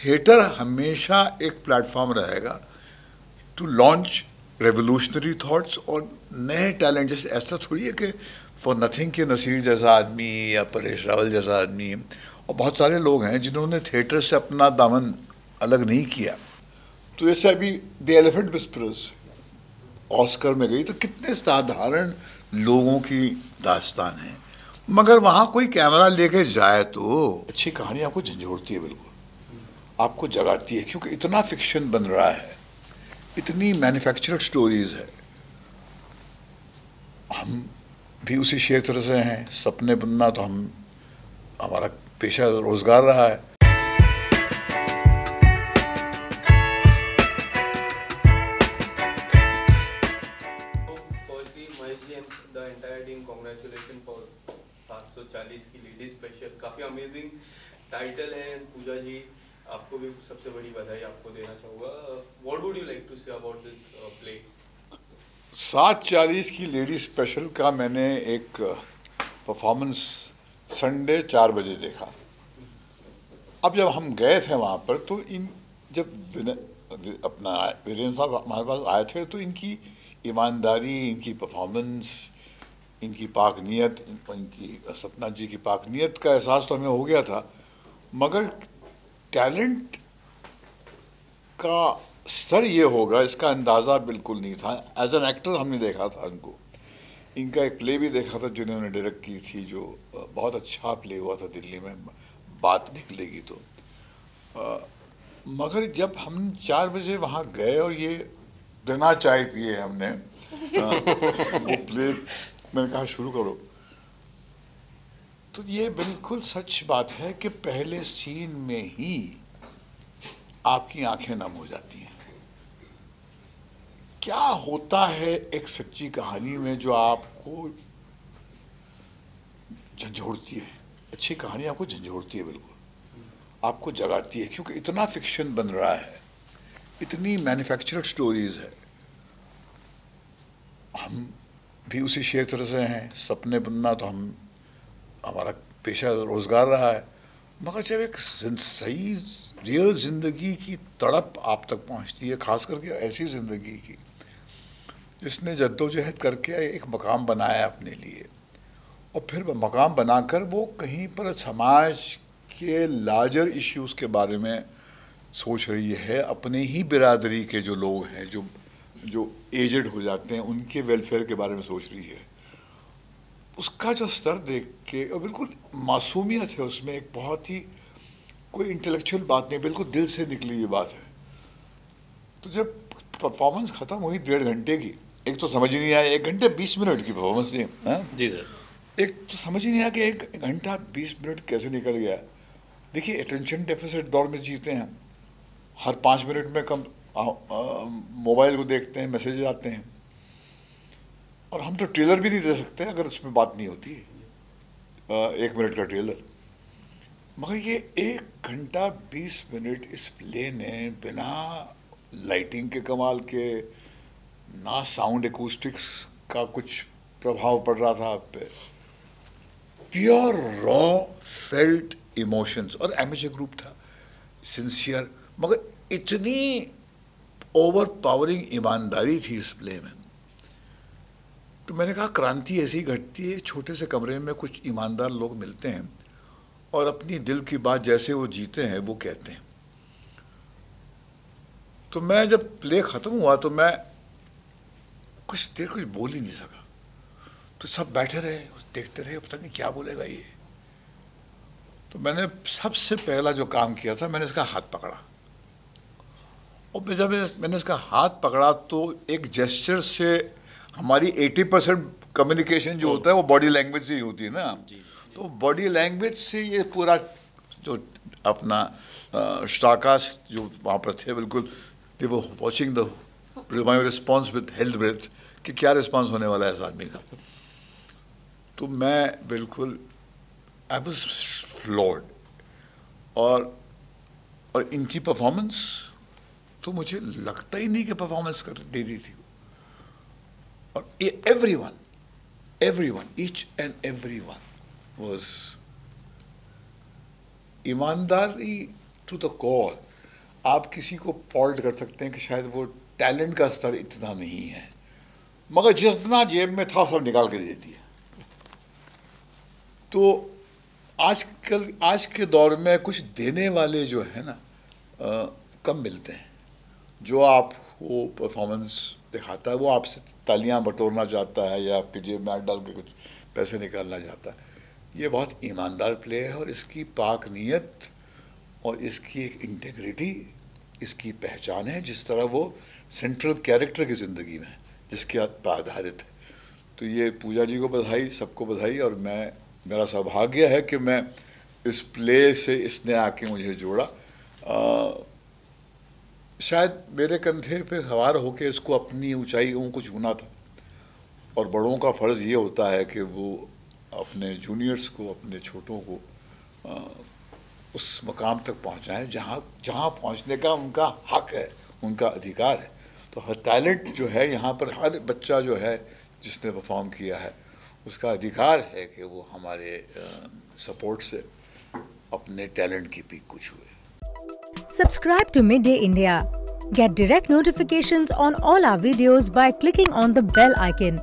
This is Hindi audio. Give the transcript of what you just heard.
थिएटर हमेशा एक प्लेटफॉर्म रहेगा टू लॉन्च रेवोल्यूशनरी थॉट्स और नए टैलेंट। जैसे ऐसा थोड़ी है कि फॉर नथिंग के नसीर जैसा आदमी या परेश रावल जैसा आदमी और बहुत सारे लोग हैं जिन्होंने थिएटर से अपना दामन अलग नहीं किया। तो जैसे अभी द एलिफेंट विस्परर्स ऑस्कर में गई, तो कितने साधारण लोगों की दास्तान है, मगर वहाँ कोई कैमरा लेके जाए तो अच्छी कहानी आपको झंझोड़ती है, बिल्कुल आपको जगाती है, क्योंकि इतना फिक्शन बन रहा है, इतनी मैन्युफैक्चर्ड स्टोरीज है। हम भी उसी क्षेत्र से हैं, सपने बुनना तो हमारा पेशा रोजगार रहा है। The entire team, congratulations for 740 की लेडी स्पेशल, काफी अमेजिंग टाइटल है। पूजा जी, आपको भी सबसे बड़ी बधाई आपको देना चाहूँगा। What would you like to say about this play? 740 की लेडी स्पेशल का मैंने एक परफॉर्मेंस संडे 4 बजे देखा। अब जब हम गए थे वहाँ पर तो जब अपना वीरेंद्र साहब हमारे पास आए थे तो इनकी ईमानदारी, इनकी परफॉर्मेंस, इनकी पाक नीयत, इनकी सपना जी की पाक नीयत का एहसास तो हमें हो गया था, मगर टैलेंट का स्तर ये होगा इसका अंदाज़ा बिल्कुल नहीं था। एज एन एक्टर हमने देखा था उनको, इनका एक प्ले भी देखा था जिन्होंने डायरेक्ट की थी, जो बहुत अच्छा प्ले हुआ था दिल्ली में, बात निकलेगी तो। मगर जब हम 4 बजे वहाँ गए और ये बिना चाय पिए हमने वो प्ले, मैंने कहा शुरू करो, तो ये बिल्कुल सच बात है कि पहले सीन में ही आपकी आंखें नम हो जाती हैं। क्या होता है एक सच्ची कहानी में जो आपको झंझोड़ती है? अच्छी कहानी आपको झंझोड़ती है, बिल्कुल आपको जगाती है, क्योंकि इतना फिक्शन बन रहा है, इतनी मैन्युफैक्चर्ड स्टोरीज है। हम भी उसी क्षेत्र से हैं, सपने बुनना तो हमारा पेशा रोजगार रहा है, मगर जब एक सही रियल ज़िंदगी की तड़प आप तक पहुंचती है, खास करके ऐसी ज़िंदगी की जिसने जद्दोजहद करके एक मकाम बनाया अपने लिए, और फिर मकाम बनाकर वो कहीं पर समाज के लार्जर इश्यूज़ के बारे में सोच रही है, अपने ही बिरादरी के जो लोग हैं, जो एजेड हो जाते हैं, उनके वेलफेयर के बारे में सोच रही है। उसका जो स्तर देख के, और बिल्कुल मासूमियत है उसमें, एक बहुत ही कोई इंटेलेक्चुअल बात नहीं, बिल्कुल दिल से निकली हुई बात है। तो जब परफॉर्मेंस ख़त्म हुई 1.5 घंटे की, एक तो समझ ही नहीं आया, 1 घंटे 20 मिनट की परफॉर्मेंस थी जी सर, एक तो समझ ही नहीं आया कि 1 घंटा 20 मिनट कैसे निकल गया। देखिए, अटेंशन डेफिसिट दौर में जीते हैं, हर 5 मिनट में कम मोबाइल को देखते हैं, मैसेज आते हैं, और हम तो ट्रेलर भी नहीं दे सकते अगर उसमें बात नहीं होती, 1 मिनट का ट्रेलर। मगर ये 1 घंटा 20 मिनट इस प्ले ने बिना लाइटिंग के कमाल के, ना साउंड एकूस्टिक्स का कुछ प्रभाव पड़ रहा था आप पे, प्योर रॉ फेल्ट इमोशंस, और एमेचर ग्रुप था, सिंसियर, मगर इतनी ओवर पावरिंग ईमानदारी थी इस प्ले में। तो मैंने कहा क्रांति ऐसी ही घटती है, छोटे से कमरे में कुछ ईमानदार लोग मिलते हैं और अपनी दिल की बात जैसे वो जीते हैं वो कहते हैं। तो मैं जब प्ले ख़त्म हुआ तो मैं कुछ देर कुछ बोल ही नहीं सका, तो सब बैठे रहे, देखते रहे, पता नहीं क्या बोलेगा ये। तो मैंने सबसे पहला जो काम किया था, मैंने इसका हाथ पकड़ा, और जब मैंने इसका हाथ पकड़ा तो एक जेस्चर से हमारी 80% कम्युनिकेशन जो होता है वो बॉडी लैंग्वेज से ही होती है ना। तो बॉडी लैंग्वेज से ये पूरा जो अपना स्टाकास जो वहाँ पर थे, बिल्कुल they were watching the my response with held breath कि क्या रिस्पॉन्स होने वाला है इस आदमी का। तो मैं बिल्कुल आई वाज फ्लॉर्ड, और इनकी परफॉर्मेंस तो मुझे लगता ही नहीं कि परफॉर्मेंस कर दे रही थी। और everyone, each and everyone was ईमानदारी टू द कॉर। आप किसी को फॉल्ट कर सकते हैं कि शायद वो टैलेंट का स्तर इतना नहीं है, मगर जितना जेब में था सब निकाल के दे दिया। तो आज के दौर में कुछ देने वाले जो है ना कम मिलते हैं। जो आपको परफॉर्मेंस दिखाता है वो आपसे तालियां बटोरना चाहता है या आपके जेब में हाथ डाल के कुछ पैसे निकालना चाहता है। ये बहुत ईमानदार प्ले है और इसकी पाक नीयत और इसकी एक इंटेग्रिटी इसकी पहचान है, जिस तरह वो सेंट्रल कैरेक्टर की ज़िंदगी में जिसके पर आधारित है। तो ये पूजा जी को बधाई, सबको बधाई। और मेरा सौभाग्य है कि मैं इस प्ले से इसने आके मुझे जोड़ा। शायद मेरे कंधे पे सवार होके इसको अपनी ऊंचाइयों को छूना था, और बड़ों का फ़र्ज़ ये होता है कि वो अपने जूनियर्स को, अपने छोटों को उस मकाम तक पहुंचाएं जहां पहुंचने का उनका हक है, उनका अधिकार है। तो हर टैलेंट जो है यहाँ पर, हर बच्चा जो है जिसने परफॉर्म किया है उसका अधिकार है कि वो हमारे सपोर्ट से अपने टैलेंट की पीक को छुए। Subscribe to Midday India. Get direct notifications on all our videos by clicking on the bell icon.